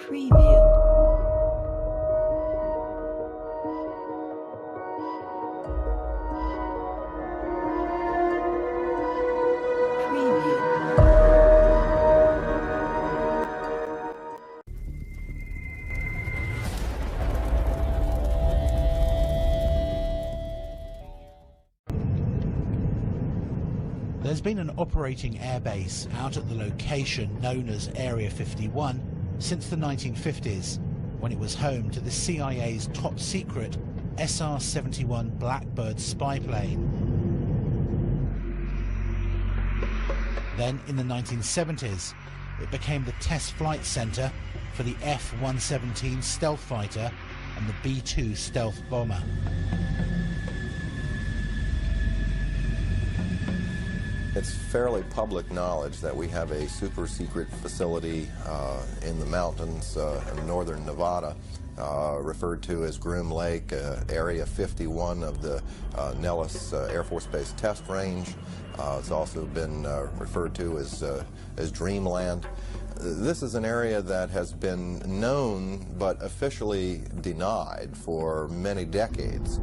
Preview. There's been an operating airbase out at the location known as Area 51 since the 1950s, when it was home to the CIA's top-secret SR-71 Blackbird spy plane. Then, in the 1970s, it became the test flight center for the F-117 stealth fighter and the B-2 stealth bomber. It's fairly public knowledge that we have a super secret facility in the mountains in northern Nevada, referred to as Groom Lake, Area 51 of the Nellis Air Force Base Test Range. It's also been referred to as Dreamland. This is an area that has been known but officially denied for many decades.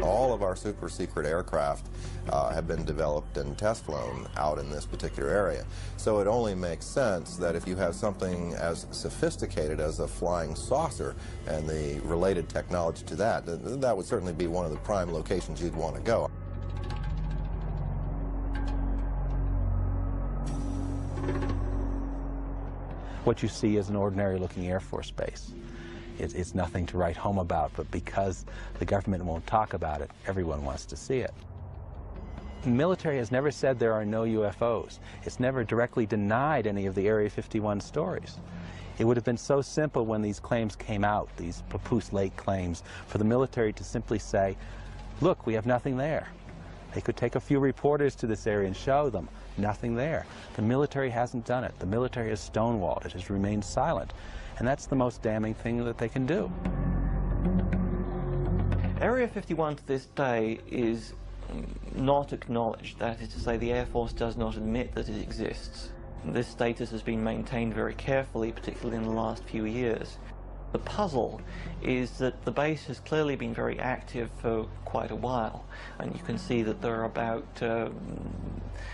All of our super secret aircraft have been developed and test flown out in this particular area. So it only makes sense that if you have something as sophisticated as a flying saucer and the related technology to that, that would certainly be one of the prime locations you'd want to go. What you see is an ordinary looking Air Force base. It's nothing to write home about, but because the government won't talk about it, everyone wants to see it. The military has never said there are no UFOs. It's never directly denied any of the Area 51 stories. It would have been so simple when these claims came out, these Papoose Lake claims, for the military to simply say, look, we have nothing there. They could take a few reporters to this area and show them, nothing there. The military hasn't done it. The military has stonewalled it, has remained silent. And that's the most damning thing that they can do. Area 51 to this day is not acknowledged. That is to say, the Air Force does not admit that it exists. This status has been maintained very carefully, particularly in the last few years. The puzzle is that the base has clearly been very active for quite a while, and you can see that there are about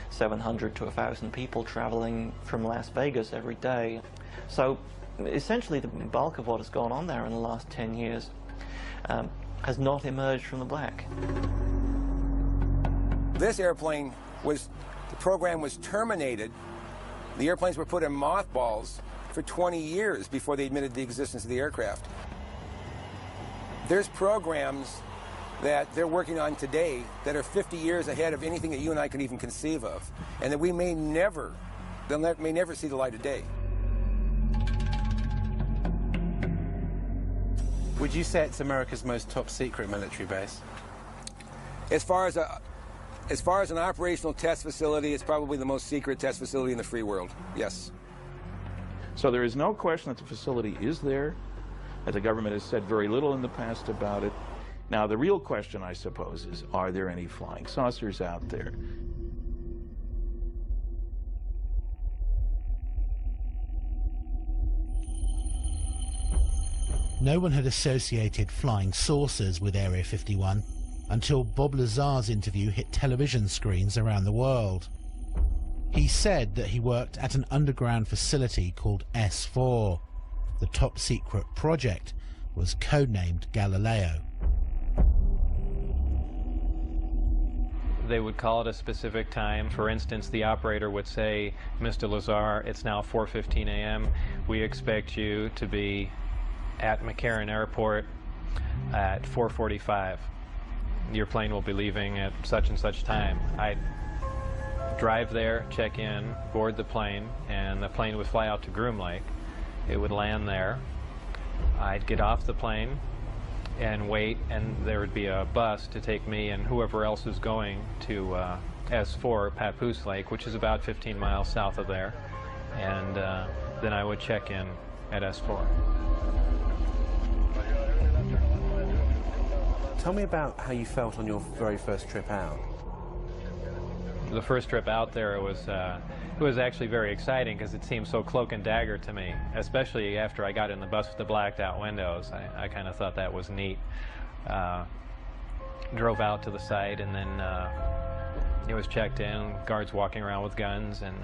700 to 1,000 people traveling from Las Vegas every day. So essentially the bulk of what has gone on there in the last 10 years has not emerged from the black. This airplane the program was terminated. The airplanes were put in mothballs for 20 years before they admitted the existence of the aircraft. There's programs that they're working on today that are 50 years ahead of anything that you and I can even conceive of, and that we may never see the light of day. Would you say it's America's most top-secret military base? As far as an operational test facility, it's probably the most secret test facility in the free world, yes. So there is no question that the facility is there, as the government has said very little in the past about it. Now, the real question, I suppose, is, are there any flying saucers out there? No one had associated flying saucers with Area 51 until Bob Lazar's interview hit television screens around the world. He said that he worked at an underground facility called S4. The top-secret project was codenamed Galileo. They would call at a specific time. For instance, the operator would say, Mr. Lazar, it's now 4:15 a.m. We expect you to be at McCarran Airport at 4:45. Your plane will be leaving at such and such time. I'd drive there, check in, board the plane, and the plane would fly out to Groom Lake. It would land there. I'd get off the plane and wait, and there would be a bus to take me and whoever else is going to S4, Papoose Lake, which is about 15 miles south of there, and then I would check in at S4. Tell me about how you felt on your very first trip out. The first trip out there was It was actually very exciting because it seemed so cloak and dagger to me, especially after I got in the bus with the blacked out windows. I kind of thought that was neat. Drove out to the site, and then it was checked in, guards walking around with guns, and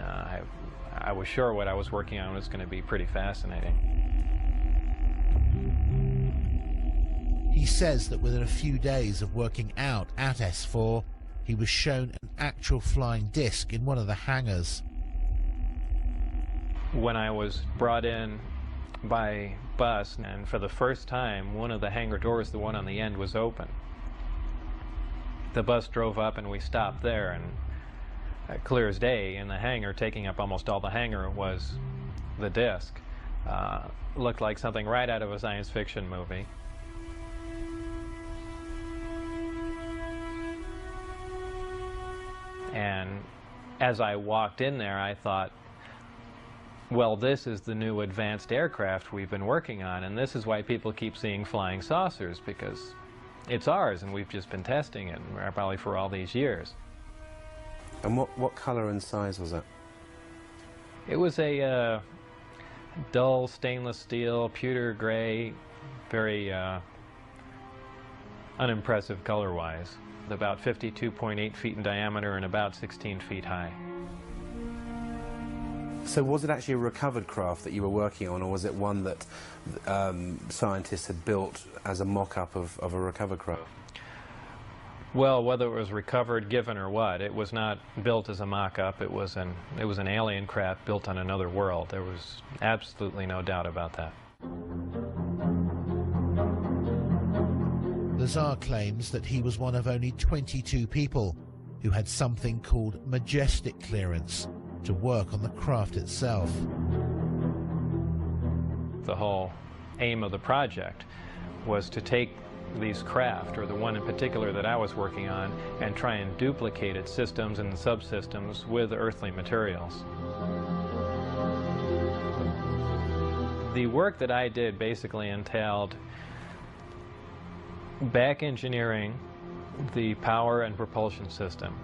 I was sure what I was working on was going to be pretty fascinating. He says that within a few days of working out at S4, he was shown an actual flying disc in one of the hangars. When I was brought in by bus, and for the first time, one of the hangar doors, the one on the end, was open. The bus drove up and we stopped there, and clear as day in the hangar, taking up almost all the hangar, was the disc. Looked like something right out of a science fiction movie. And as I walked in there, I thought, well, this is the new advanced aircraft we've been working on, and this is why people keep seeing flying saucers, because it's ours, and we've just been testing it, probably for all these years. And what color and size was it? It was a dull stainless steel, pewter gray, very unimpressive color-wise. About 52.8 feet in diameter and about 16 feet high. So was it actually a recovered craft that you were working on, or was it one that scientists had built as a mock-up of a recovered craft? Well, whether it was recovered, given, or what, it was not built as a mock-up. It was an alien craft built on another world. There was absolutely no doubt about that. Lazar claims that he was one of only 22 people who had something called majestic clearance to work on the craft itself. The whole aim of the project was to take these craft, or the one in particular that I was working on, and try and duplicate its systems and subsystems with earthly materials. The work that I did basically entailed back engineering the power and propulsion system,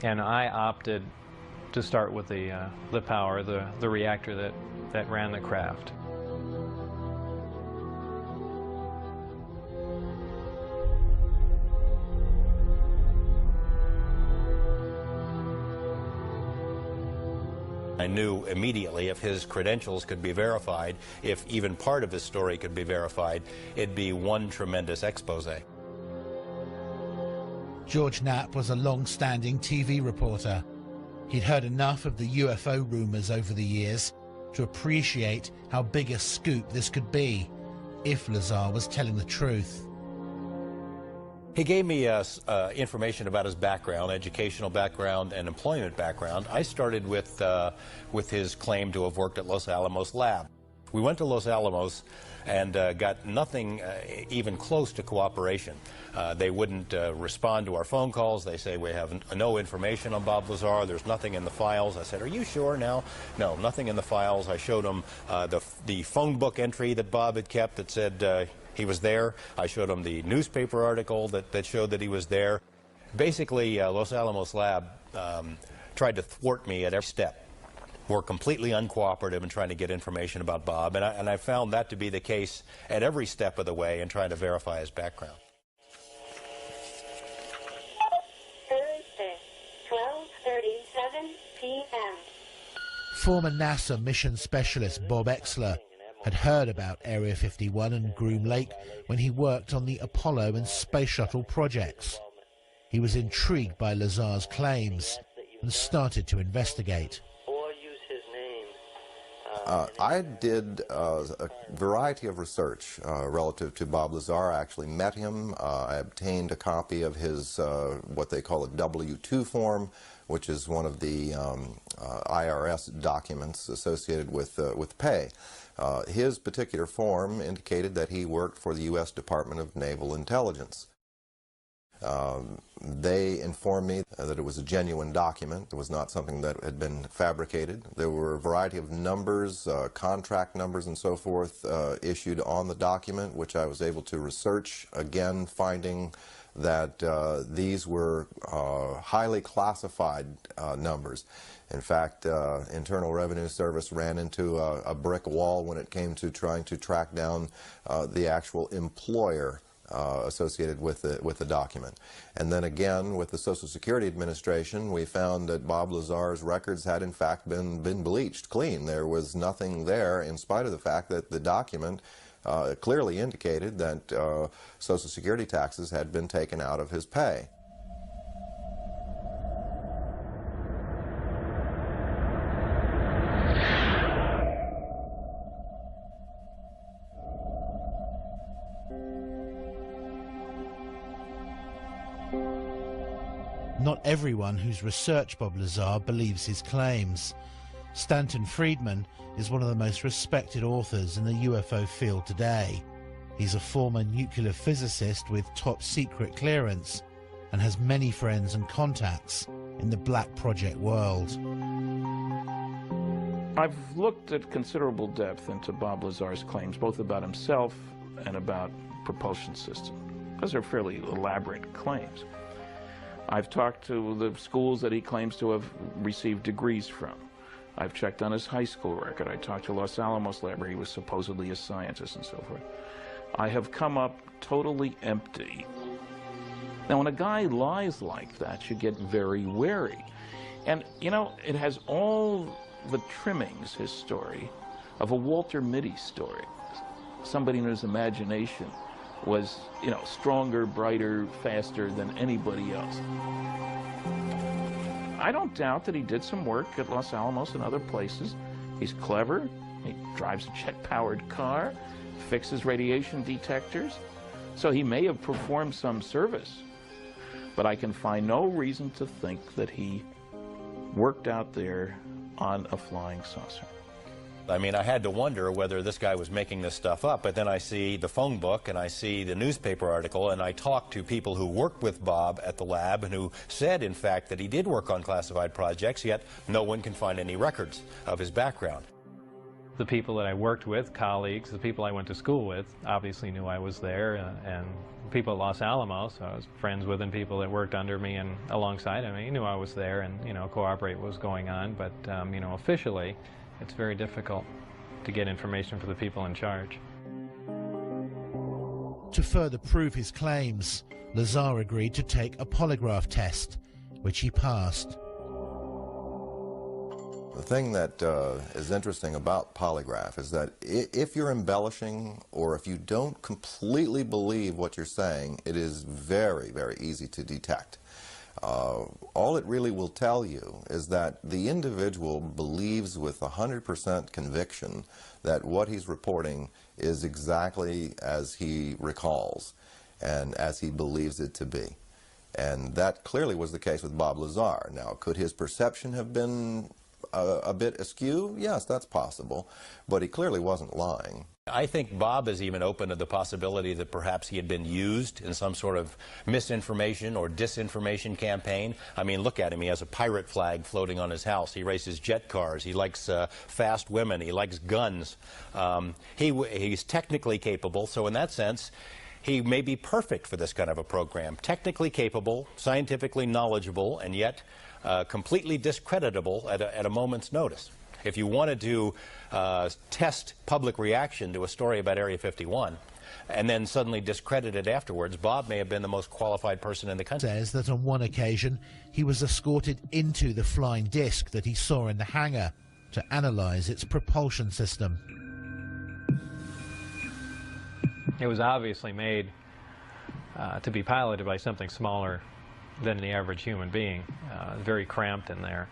and I opted to start with the power, the reactor that ran the craft. I knew immediately if his credentials could be verified, if even part of his story could be verified, it'd be one tremendous expose. George Knapp was a long-standing TV reporter. He'd heard enough of the UFO rumors over the years to appreciate how big a scoop this could be if Lazar was telling the truth. He gave me information about his background, educational background, and employment background. I started with his claim to have worked at Los Alamos Lab. We went to Los Alamos and got nothing even close to cooperation. They wouldn't respond to our phone calls. They say, we have no information on Bob Lazar. There's nothing in the files. I said, are you sure now? No, nothing in the files. I showed them the phone book entry that Bob had kept that said he was there. I showed him the newspaper article that showed that he was there. Basically, Los Alamos Lab tried to thwart me at every step. Were completely uncooperative in trying to get information about Bob, and I found that to be the case at every step of the way in trying to verify his background. Thursday, 12:37 p.m. Former NASA mission specialist Bob Exler had heard about Area 51 and Groom Lake when he worked on the Apollo and Space Shuttle projects. He was intrigued by Lazar's claims and started to investigate. I did a variety of research relative to Bob Lazar. I actually met him. I obtained a copy of his what they call a W-2 form, which is one of the IRS documents associated with pay. His particular form indicated that he worked for the U.S. Department of Naval Intelligence. They informed me that it was a genuine document. It was not something that had been fabricated. There were a variety of numbers, contract numbers and so forth, issued on the document, which I was able to research, again finding that these were highly classified numbers. In fact, Internal Revenue Service ran into a brick wall when it came to trying to track down the actual employer associated with the document. And then again, with the Social Security Administration, we found that Bob Lazar's records had in fact been bleached clean. There was nothing there, in spite of the fact that the document clearly indicated that Social Security taxes had been taken out of his pay. Not everyone who's researched Bob Lazar believes his claims. Stanton Friedman is one of the most respected authors in the UFO field today. He's a former nuclear physicist with top secret clearance and has many friends and contacts in the Black Project world. I've looked at considerable depth into Bob Lazar's claims, both about himself and about propulsion system. Those are fairly elaborate claims. I've talked to the schools that he claims to have received degrees from. I've checked on his high school record. I talked to Los Alamos Lab where he was supposedly a scientist and so forth. I have come up totally empty. Now, when a guy lies like that, you get very wary. And, you know, it has all the trimmings, his story, of a Walter Mitty story. Somebody in his imagination was, you know, stronger, brighter, faster than anybody else. I don't doubt that he did some work at Los Alamos and other places. He's clever. He drives a jet-powered car, fixes radiation detectors. So he may have performed some service, but I can find no reason to think that he worked out there on a flying saucer. I mean, I had to wonder whether this guy was making this stuff up, but then I see the phone book and I see the newspaper article and I talked to people who worked with Bob at the lab and who said, in fact, that he did work on classified projects, yet no one can find any records of his background. The people that I worked with, colleagues, the people I went to school with, obviously knew I was there, and people at Los Alamos, I was friends with, and people that worked under me and alongside of me knew I was there and, you know, cooperate what was going on, but, you know, officially, it's very difficult to get information for the people in charge. To further prove his claims, Lazar agreed to take a polygraph test, which he passed. The thing that is interesting about polygraph is that if you're embellishing or if you don't completely believe what you're saying, it is very, very easy to detect. All it really will tell you is that the individual believes with 100% conviction that what he's reporting is exactly as he recalls and as he believes it to be. And that clearly was the case with Bob Lazar. Now, could his perception have been a bit askew? Yes, that's possible, but he clearly wasn't lying. I think Bob is even open to the possibility that perhaps he had been used in some sort of misinformation or disinformation campaign. I mean, look at him. He has a pirate flag floating on his house. He races jet cars. He likes fast women. He likes guns. He's technically capable, so in that sense, he may be perfect for this kind of a program. Technically capable, scientifically knowledgeable, and yet completely discreditable at a moment's notice. If you wanted to test public reaction to a story about Area 51 and then suddenly discredit it afterwards, Bob may have been the most qualified person in the country. Says that on one occasion he was escorted into the flying disc that he saw in the hangar to analyze its propulsion system. It was obviously made to be piloted by something smaller than the average human being, very cramped in there.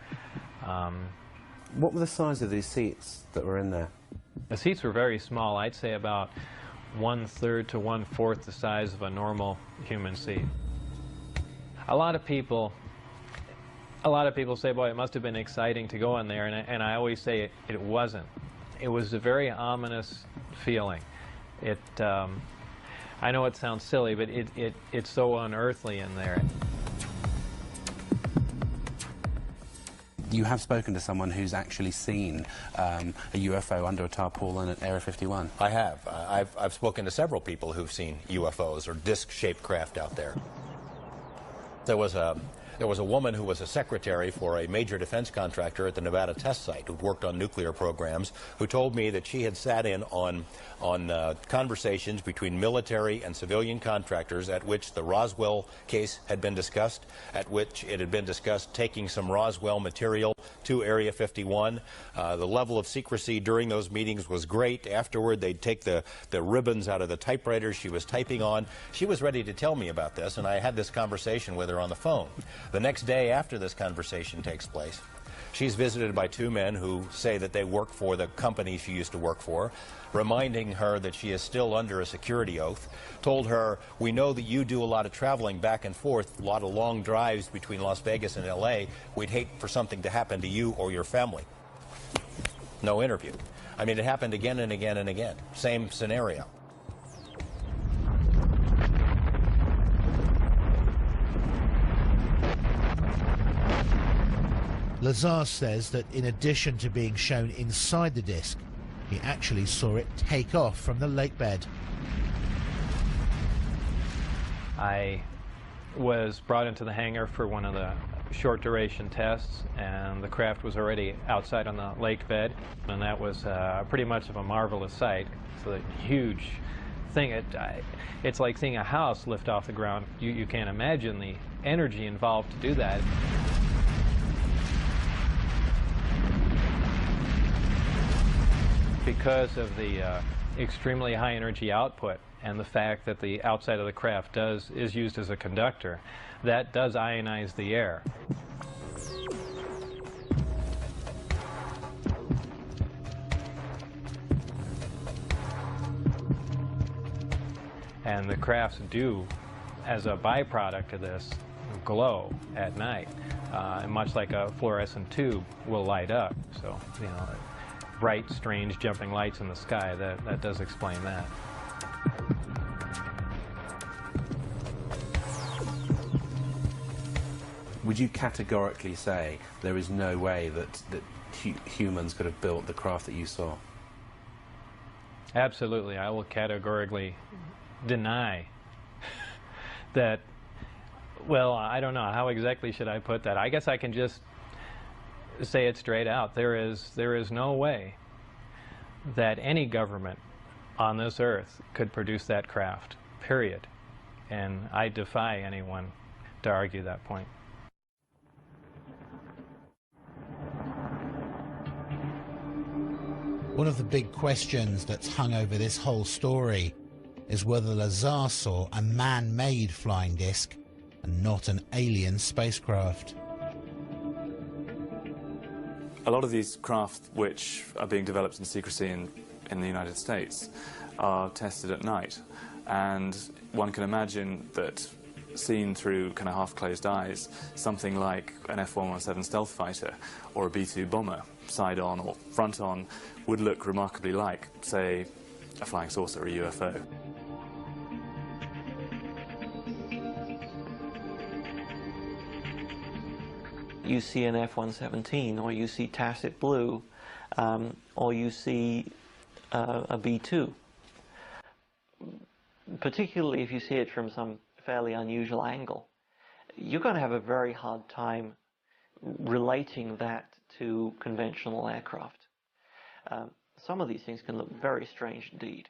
What were the size of these seats that were in there? The seats were very small. I'd say about 1/3 to 1/4 the size of a normal human seat. A lot of people say, boy, it must have been exciting to go in there, and I always say it wasn't. It was a very ominous feeling. I know it sounds silly, but it's so unearthly in there. You have spoken to someone who's actually seen a UFO under a tarpaulin at Area 51. I have. I've spoken to several people who've seen UFOs or disc-shaped craft out there. There was a woman who was a secretary for a major defense contractor at the Nevada test site who'd worked on nuclear programs, who told me that she had sat in on conversations between military and civilian contractors at which the Roswell case had been discussed, at which it had been discussed taking some Roswell material to Area 51. The level of secrecy during those meetings was great. Afterward, they'd take the ribbons out of the typewriter she was typing on. She was ready to tell me about this, and I had this conversation with her on the phone. The next day after this conversation takes place, she's visited by two men who say that they work for the company she used to work for, reminding her that she is still under a security oath, told her, "We know that you do a lot of traveling back and forth, a lot of long drives between Las Vegas and LA. We'd hate for something to happen to you or your family." No interview. I mean, it happened again and again and again. Same scenario. Lazar says that in addition to being shown inside the disc, he actually saw it take off from the lake bed. I was brought into the hangar for one of the short duration tests, and the craft was already outside on the lake bed, and that was pretty much of a marvelous sight. It's a huge thing. It's like seeing a house lift off the ground. You can't imagine the energy involved to do that. Because of the extremely high energy output and the fact that the outside of the craft is used as a conductor, that does ionize the air. And the crafts do, as a byproduct of this, glow at night, much like a fluorescent tube will light up. So, you know, bright, strange, jumping lights in the sky, that does explain that. Would you categorically say there is no way that humans could have built the craft that you saw? Absolutely. I will categorically deny that. Well, I don't know. How exactly should I put that? I guess I can just say it straight out. There is no way that any government on this earth could produce that craft, period. And I defy anyone to argue that point. One of the big questions that's hung over this whole story is whether Lazar saw a man-made flying disc and not an alien spacecraft. A lot of these craft which are being developed in secrecy in the United States are tested at night, and one can imagine that seen through kind of half-closed eyes, something like an F-117 stealth fighter or a B-2 bomber, side-on or front-on, would look remarkably like, say, a flying saucer or a UFO. You see an F-117, or you see tacit blue, or you see a B-2. Particularly if you see it from some fairly unusual angle, you're going to have a very hard time relating that to conventional aircraft. Some of these things can look very strange indeed.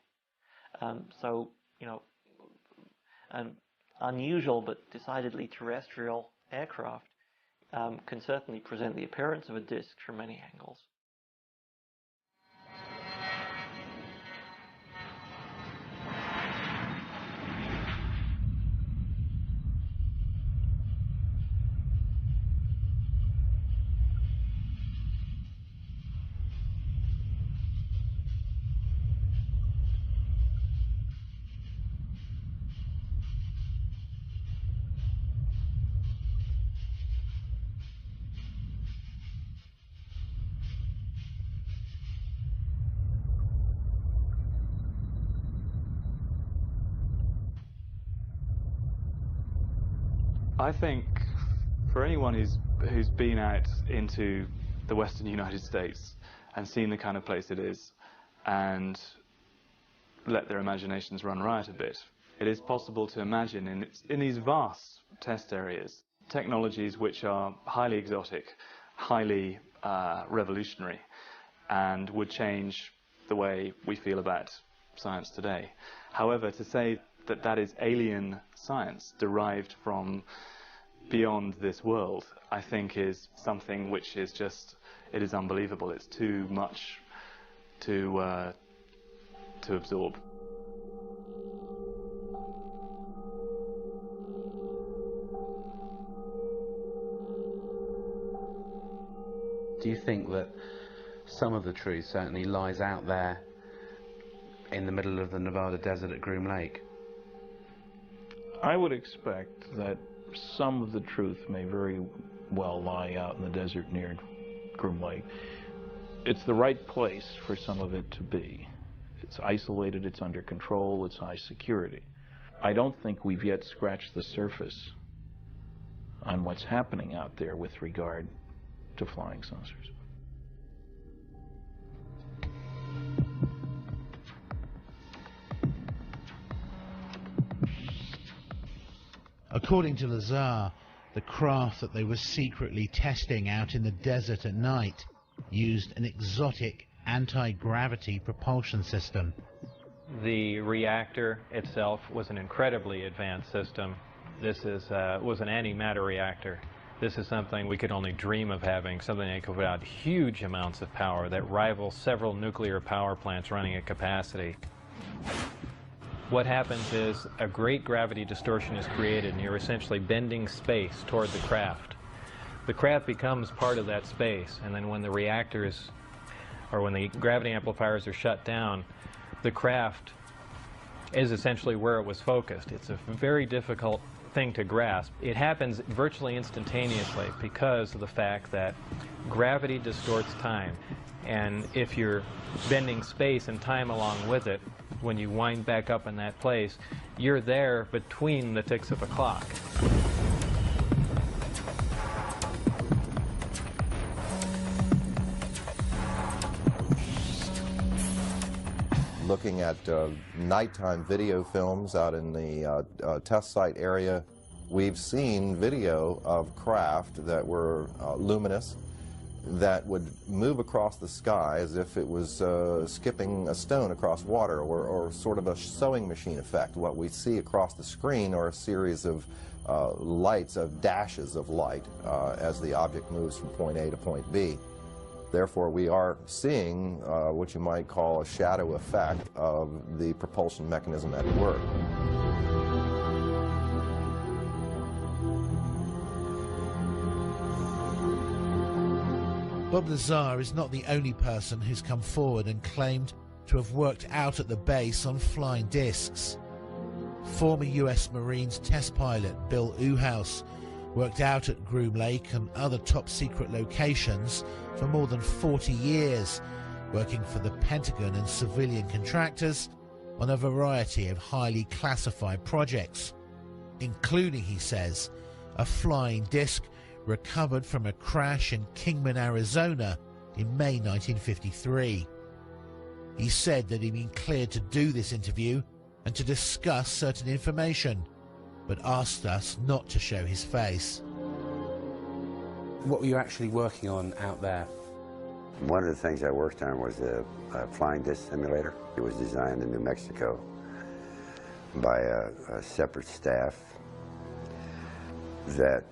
So, you know, an unusual but decidedly terrestrial aircraft can certainly present the appearance of a disk from many angles. I think for anyone who's been out into the western United States and seen the kind of place it is and let their imaginations run riot a bit, it is possible to imagine in these vast test areas technologies which are highly exotic, highly revolutionary, and would change the way we feel about science today. However, to say that that is alien science derived from beyond this world, I think is something which is just, it is unbelievable. It's too much to absorb. Do you think that some of the truth certainly lies out there in the middle of the Nevada desert at Groom Lake? I would expect that some of the truth may very well lie out in the desert near Groom Lake. It's the right place for some of it to be. It's isolated, it's under control, it's high security. I don't think we've yet scratched the surface on what's happening out there with regard to flying saucers. According to Lazar, the craft that they were secretly testing out in the desert at night used an exotic anti-gravity propulsion system. The reactor itself was an incredibly advanced system. This was an antimatter reactor. This is something we could only dream of having, something that could put out huge amounts of power that rival several nuclear power plants running at capacity. What happens is a great gravity distortion is created, and you're essentially bending space toward the craft. The craft becomes part of that space, and then when the reactors, or when the gravity amplifiers are shut down, the craft is essentially where it was focused. It's a very difficult thing to grasp. It happens virtually instantaneously because of the fact that gravity distorts time, and if you're bending space and time along with it, when you wind back up in that place, you're there between the ticks of a clock. Looking at nighttime video films out in the test site area, we've seen video of craft that were luminous, that would move across the sky as if it was skipping a stone across water, or sort of a sewing machine effect. What we see across the screen are a series of lights, of dashes of light, as the object moves from point A to point B. Therefore, we are seeing what you might call a shadow effect of the propulsion mechanism at work. Bob Lazar is not the only person who's come forward and claimed to have worked out at the base on flying discs. Former US Marines test pilot Bill Uhouse worked out at Groom Lake and other top-secret locations for more than 40 years, working for the Pentagon and civilian contractors on a variety of highly classified projects, including, he says, a flying disc recovered from a crash in Kingman, Arizona in May 1953. He said that he'd been cleared to do this interview and to discuss certain information, but asked us not to show his face. What were you actually working on out there? One of the things I worked on was a flying disc simulator. It was designed in New Mexico by a separate staff that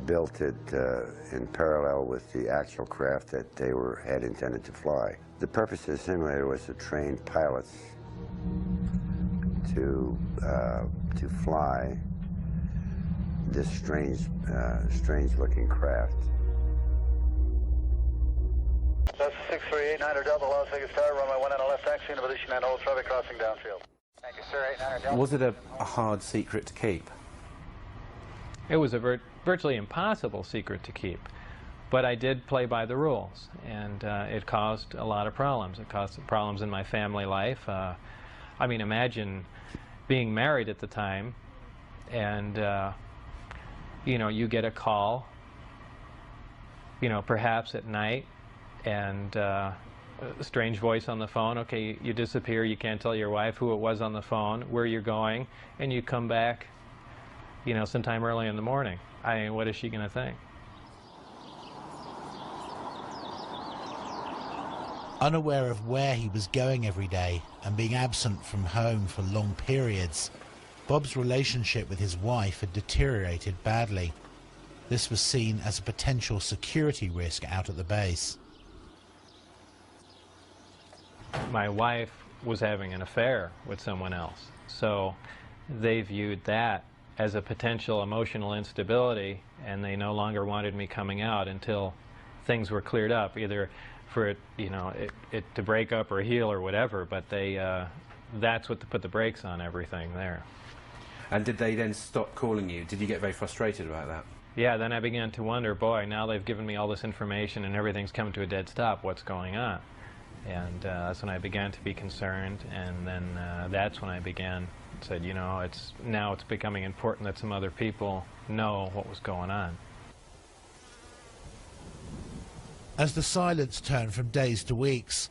built it in parallel with the actual craft that they had intended to fly. The purpose of the simulator was to train pilots to fly this strange-looking craft. That's 6389 Delta, Las Vegas Tower, runway 19 left taxi, in position and hold traffic crossing downfield. Thank you, sir. 89 Delta. Was it a hard secret to keep? It was a virtually impossible secret to keep, but I did play by the rules, and it caused a lot of problems. It caused problems in my family life. I mean, imagine being married at the time and you know, you get a call, you know, perhaps at night, and a strange voice on the phone. Okay, you disappear, you can't tell your wife who it was on the phone, where you're going, and you come back, you know, sometime early in the morning. I mean, what is she going to think? Unaware of where he was going every day and being absent from home for long periods, Bob's relationship with his wife had deteriorated badly. This was seen as a potential security risk out at the base. My wife was having an affair with someone else, so they viewed that as a potential emotional instability, and they no longer wanted me coming out until things were cleared up, either for it, you know, it to break up or heal or whatever. But they, that's what put the brakes on everything there. And did they then stop calling you? Did you get very frustrated about that? Yeah, then I began to wonder, boy, now they've given me all this information and everything's come to a dead stop. What's going on? And that's when I began to be concerned, and then that's when I said, you know, now it's becoming important that some other people know what was going on. As the silence turned from days to weeks,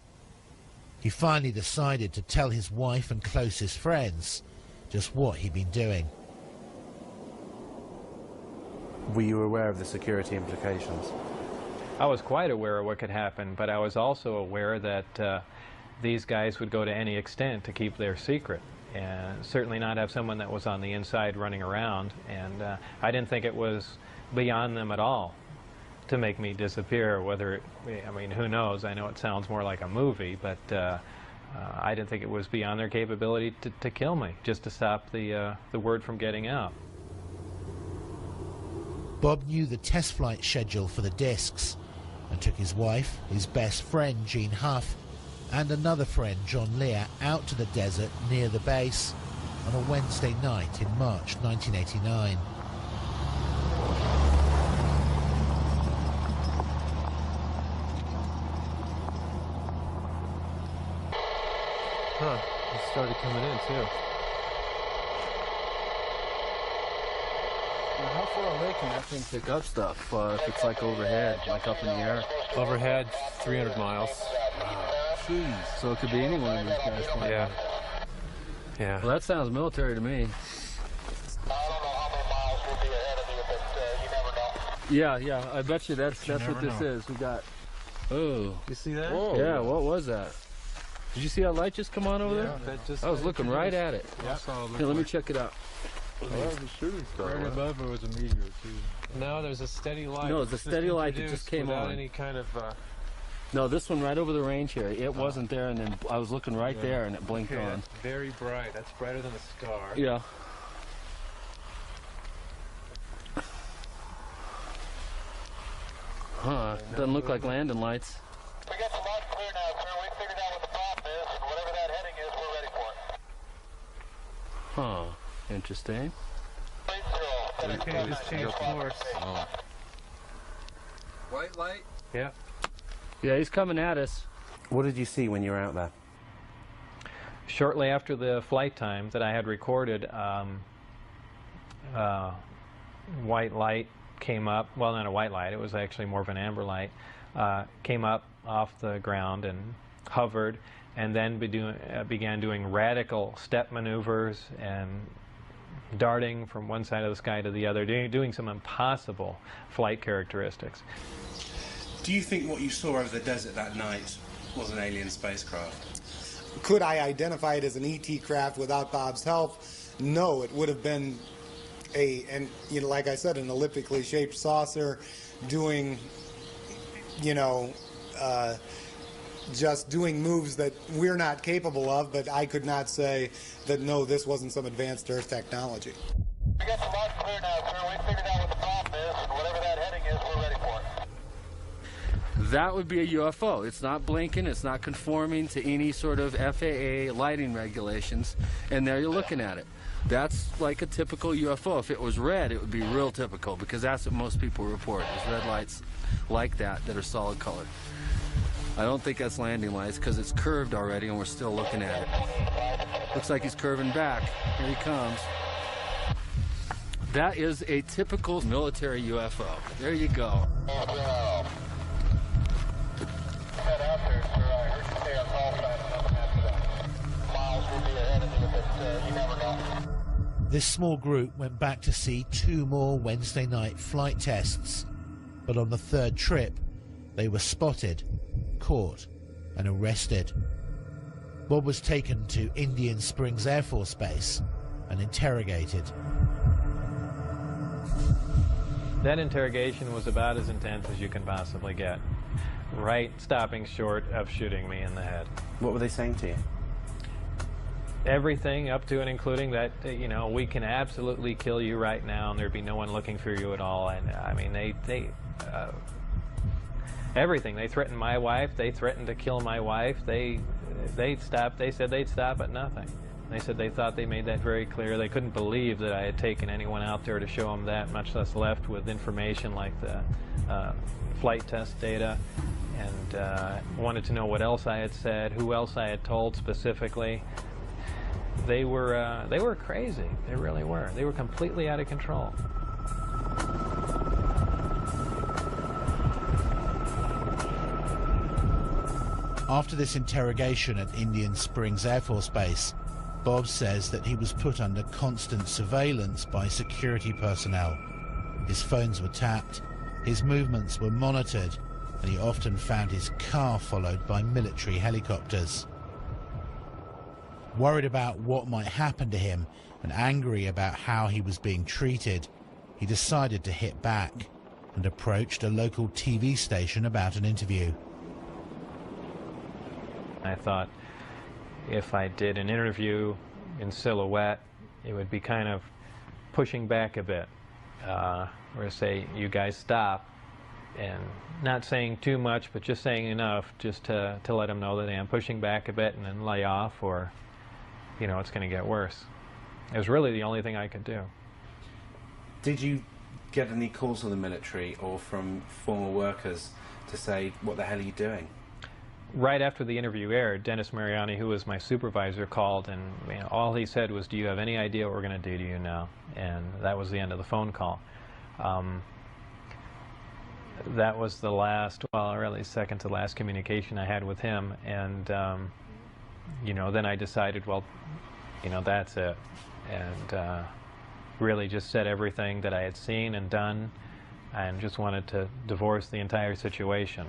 he finally decided to tell his wife and closest friends just what he'd been doing. Were you aware of the security implications? I was quite aware of what could happen, but I was also aware that these guys would go to any extent to keep their secret, and certainly not have someone that was on the inside running around. And I didn't think it was beyond them at all to make me disappear. Whether I mean, who knows? I know it sounds more like a movie, but I didn't think it was beyond their capability to kill me, just to stop the word from getting out. Bob knew the test flight schedule for the discs and took his wife, his best friend Jean Huff, and another friend John Lear out to the desert near the base on a Wednesday night in March 1989. Huh, it started coming in too. Now, how far away can that thing pick up stuff if it's like overhead, like up in the air? Overhead, 300 miles. Jeez. So it could be any one of these guys. Yeah. Yeah. Well, that sounds military to me. Yeah, I bet you that's what this is. We got. Oh. You see that? Whoa. Yeah, what was that? Did you see that light just come on over there? I was looking right at it. Yeah. Here, let me check it out. Right above it was a meteor too. No, there's a steady light. No, it's a steady light that just came on. Any kind of. No, this one right over the range here. It wasn't there, and then I was looking right there, and it blinked on. Very bright. That's brighter than a star. Yeah. Huh? Doesn't look like landing lights. We got the light clear now, sir. We figured out what the problem is, and whatever that heading is, we're ready for it. Huh. Interesting. Okay, just change course. Oh. White light? Yeah. Yeah, he's coming at us. What did you see when you were out there? Shortly after the flight time that I had recorded, white light came up. Well, not a white light, it was actually more of an amber light. Came up off the ground and hovered, and then began doing radical step maneuvers and darting from one side of the sky to the other, doing some impossible flight characteristics. Do you think what you saw over the desert that night was an alien spacecraft? Could I identify it as an ET craft without Bob's help? No, it would have been like I said, an elliptically shaped saucer doing, just doing moves that we're not capable of, but I could not say that, no, this wasn't some advanced Earth technology. We got the light clear now, sir. We figured out what the problem is, and whatever that heading is, we're ready for it. That would be a UFO. It's not blinking, it's not conforming to any sort of FAA lighting regulations, and there you're looking at it. That's like a typical UFO. If it was red, it would be real typical, because that's what most people report, is red lights like that are solid colored. I don't think that's landing lights, because it's curved already and we're still looking at it. Looks like he's curving back. Here he comes. That is a typical military UFO. There you go. Head out there, sir. I heard you say our call sign and nothing after that. Miles will be ahead of you, but you never know. This small group went back to see 2 more Wednesday night flight tests, but on the 3rd trip, they were spotted, caught, and arrested. Bob was taken to Indian Springs Air Force Base and interrogated. That interrogation was about as intense as you can possibly get, right stopping short of shooting me in the head. What were they saying to you? Everything up to and including that, you know, we can absolutely kill you right now and there'd be no one looking for you at all. And I mean, everything. They threatened my wife. They threatened to kill my wife. They said they'd stop at nothing. They said they thought they made that very clear. They couldn't believe that I had taken anyone out there to show them that, much less left with information like the flight test data, and wanted to know what else I had said, who else I had told specifically. They were crazy. They really were. They were completely out of control. After this interrogation at Indian Springs Air Force Base, Bob says that he was put under constant surveillance by security personnel. His phones were tapped, his movements were monitored, and he often found his car followed by military helicopters. Worried about what might happen to him and angry about how he was being treated, he decided to hit back and approached a local TV station about an interview. I thought if I did an interview in silhouette, it would be kind of pushing back a bit, or say, you guys stop, and not saying too much, but just saying enough just to let them know that I am pushing back a bit and then lay off, or, you know, it's going to get worse. It was really the only thing I could do. Did you get any calls from the military or from former workers to say, what the hell are you doing? Right after the interview aired, Dennis Mariani, who was my supervisor, called, and you know, all he said was, do you have any idea what we're going to do to you now? And that was the end of the phone call. That was the last, well, really second to last communication I had with him. And, you know, then I decided, well, you know, that's it. And really just said everything that I had seen and done, and just wanted to divorce the entire situation.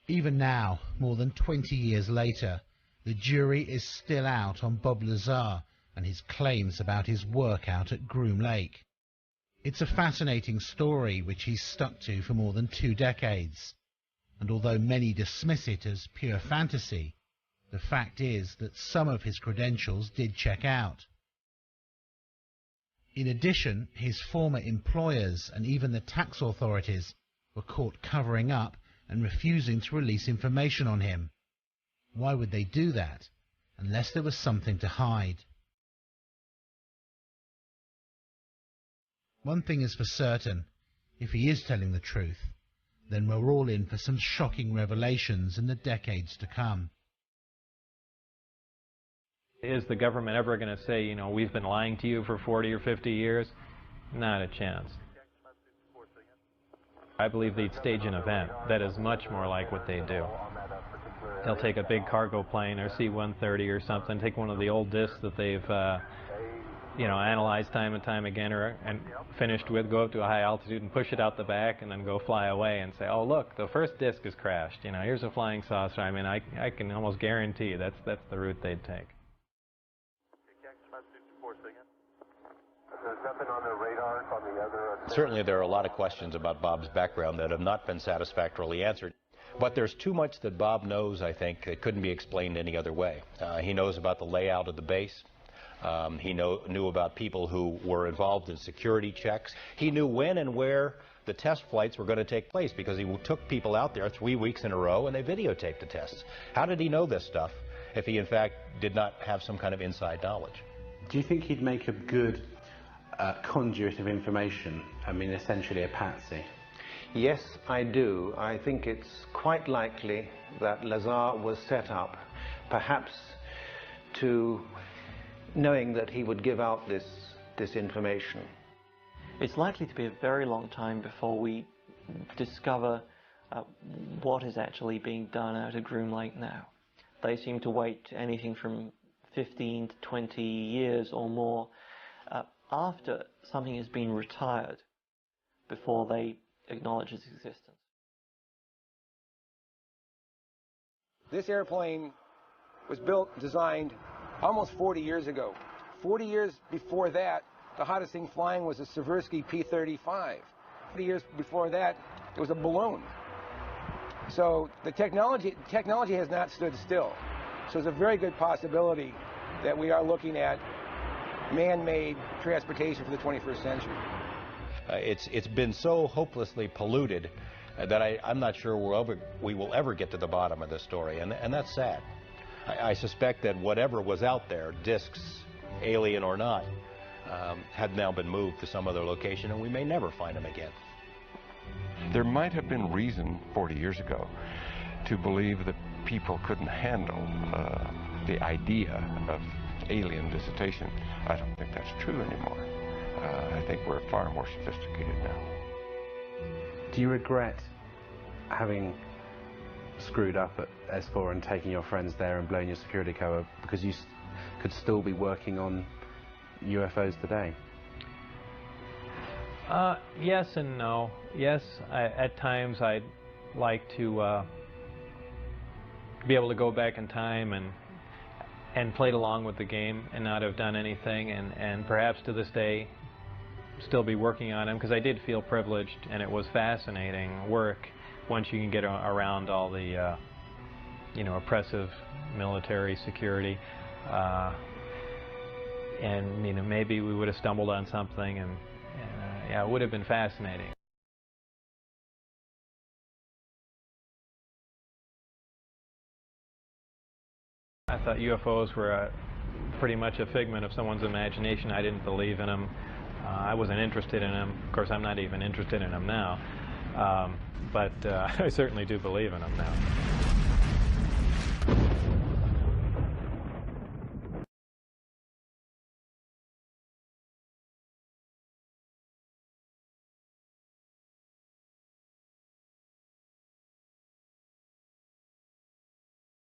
Even now, more than 20 years later, the jury is still out on Bob Lazar and his claims about his work out at Groom Lake. It's a fascinating story which he's stuck to for more than 2 decades, and although many dismiss it as pure fantasy, the fact is that some of his credentials did check out. In addition, his former employers and even the tax authorities were caught covering up and refusing to release information on him. Why would they do that, unless there was something to hide? One thing is for certain, if he is telling the truth, then we're all in for some shocking revelations in the decades to come. Is the government ever going to say, you know, we've been lying to you for 40 or 50 years? Not a chance. I believe they'd stage an event that is much more like what they do. They'll take a big cargo plane or C-130 or something, take one of the old discs that they've, you know, analyzed time and time again and finished with, go up to a high altitude and push it out the back and then go fly away and say, oh, look, the first disc has crashed. You know, here's a flying saucer. I mean, I can almost guarantee that's the route they'd take. There's nothing on the radar on the other... Certainly there are a lot of questions about Bob's background that have not been satisfactorily answered. But there's too much that Bob knows, I think, that couldn't be explained any other way. He knows about the layout of the base. He knew about people who were involved in security checks. He knew when and where the test flights were going to take place because he took people out there 3 weeks in a row and they videotaped the tests. How did he know this stuff if he, in fact, did not have some kind of inside knowledge? Do you think he'd make a good conduit of information? I mean, essentially a patsy. Yes, I do. I think it's quite likely that Lazar was set up, perhaps to knowing that he would give out this information. It's likely to be a very long time before we discover what is actually being done out at Groom Lake now. They seem to wait anything from 15 to 20 years or more after something has been retired before they acknowledge its existence. This airplane was built, designed almost 40 years ago. 40 years before that, the hottest thing flying was a Seversky P-35. 40 years before that, it was a balloon. So the technology has not stood still. So there's a very good possibility that we are looking at man-made transportation for the 21st century. It's been so hopelessly polluted that I'm not sure we will ever get to the bottom of this story, and that's sad. I suspect that whatever was out there, discs, alien or not, had now been moved to some other location, and we may never find them again. There might have been reason 40 years ago to believe that people couldn't handle the idea of alien visitation. I don't think that's true anymore. I think we're far more sophisticated now. Do you regret having screwed up at S4 and taking your friends there and blowing your security cover because you could still be working on UFOs today? Yes and no. Yes, at times I'd like to be able to go back in time and played along with the game and not have done anything, and perhaps to this day still be working on them, because I did feel privileged and it was fascinating work once you can get around all the oppressive military security, and maybe we would have stumbled on something, and yeah, it would have been fascinating. I thought UFOs were pretty much a figment of someone's imagination. I didn't believe in them. I wasn't interested in them. Of course, I'm not even interested in them now. But I certainly do believe in them now.